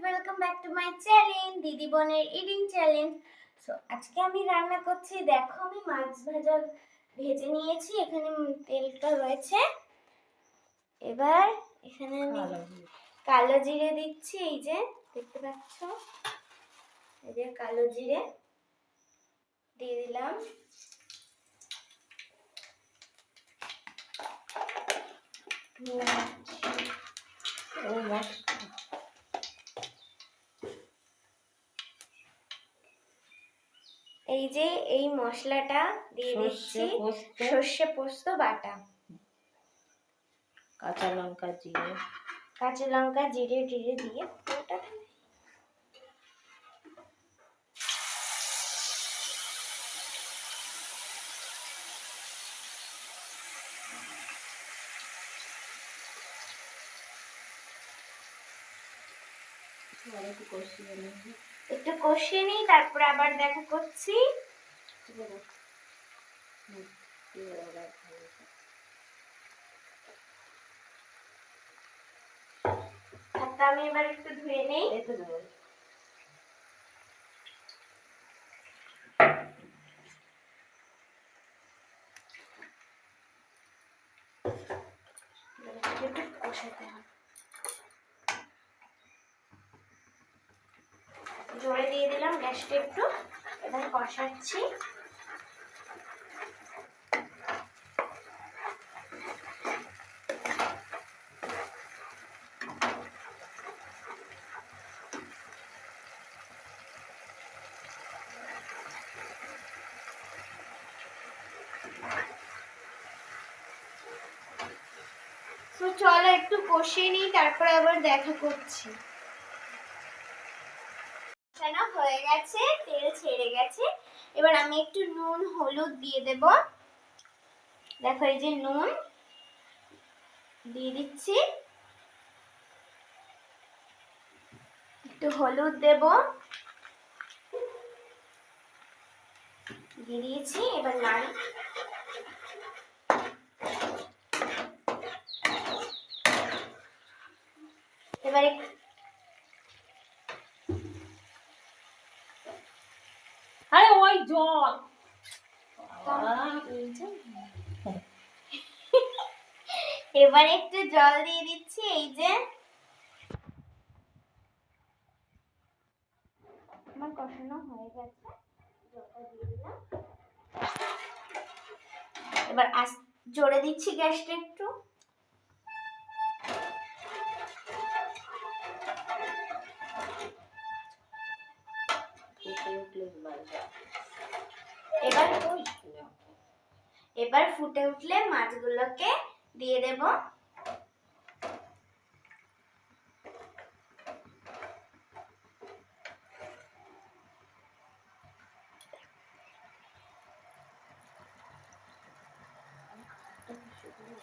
Welcome back to my channel দিদি বোনের eating challenge. So আজকে আমি রান্না করছি। দেখো আমি মাছ ভাজা ভেজে নিয়েছি, এখানে তেলটা রয়েছে। এবার এখানে আমি কালো জিরে দিচ্ছি, এই যে দেখতে পাচ্ছ, এই যে কালো জিরে দিয়ে দিলাম। এই যে এই মশলাটা দিয়ে দিচ্ছি, সর্ষে পোস্ত বাটা, কাঁচা লঙ্কা জিরে দিয়ে ওটা একটু কষিয়ে নিই, তারপরে আবার দেখা করছি। আমি এবার একটু ধুয়ে নেই। জোরে দিয়ে দিলাম গ্যাসটা একটু, এবার কষাচ্ছি। তো চলো একটু কষিয়ে নিই, তারপরে আবার দেখা করছি। হয়ে গেছে, তেল ছেড়ে গেছে। এবার আমি একটু নুন হলুদ দিয়ে দেব। দেখো এই যে নুন দিয়ে দিচ্ছি, একটু হলুদ দেব, দিয়ে দিয়েছি। এবার নাড়ি, এবারে আরে ওই জল এবার একটু জল দিয়ে দিচ্ছি। এই যে আমার কষানো হয়ে গেছে, জলটা দিয়ে দিলাম। এবার জোরে দিচ্ছি গ্যাসটা একটু। এবার ফুটে উঠলে মাছগুলোকে দিয়ে দেব।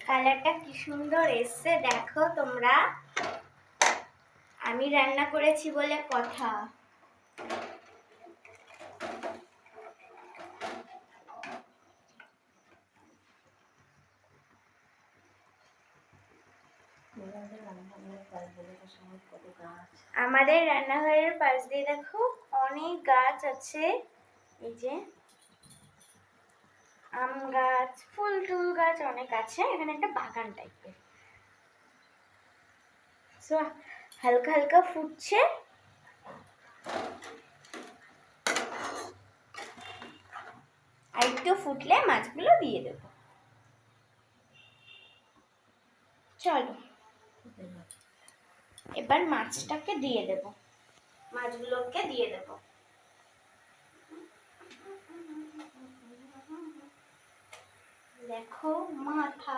কালারটা কি সুন্দর এসছে দেখো তোমরা। আমি রান্না করেছি বলে কথা। আমাদের রান্নাঘরের পাশ দিয়ে দেখো অনেক গাছ আছে, এই যে আম গাছ, ফুল টুল গাছ অনেক আছে, এখানে একটা বাগান টাইপের। সো হালকা হালকা ফুটছে, আর একটু ফুটলে মাছগুলো দিয়ে দেব। চলো এবার মাছটাকে দিয়ে দেব, মাছগুলোকে দিয়ে দেব। দেখো মাথা,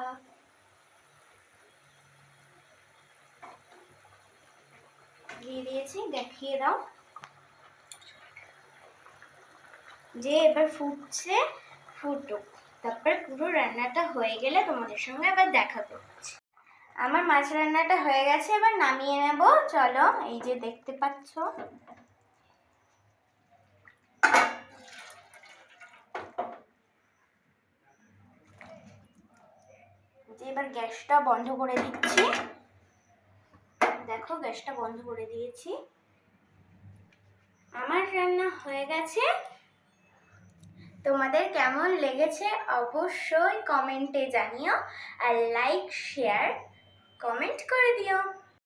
দিয়ে দিয়েছি। দেখিয়ে দাও যে এবার ফুটছে, ফুটুক, তারপরে পুরো রান্নাটা হয়ে গেলে তোমাদের সঙ্গে আবার দেখা করছি। আমার মাছ রান্নাটা হয়ে গেছে, এবার নামিয়ে নেব। চলো এই যে দেখতে পাচ্ছ, যে এবার গ্যাসটা বন্ধ করে দিচ্ছি। দেখো গ্যাসটা বন্ধ করে দিয়েছি। আমার রান্না হয়ে গেছে। তোমাদের কেমন লেগেছে অবশ্যই কমেন্টে জানিও, আর লাইক শেয়ার কমেন্ট করে দিও।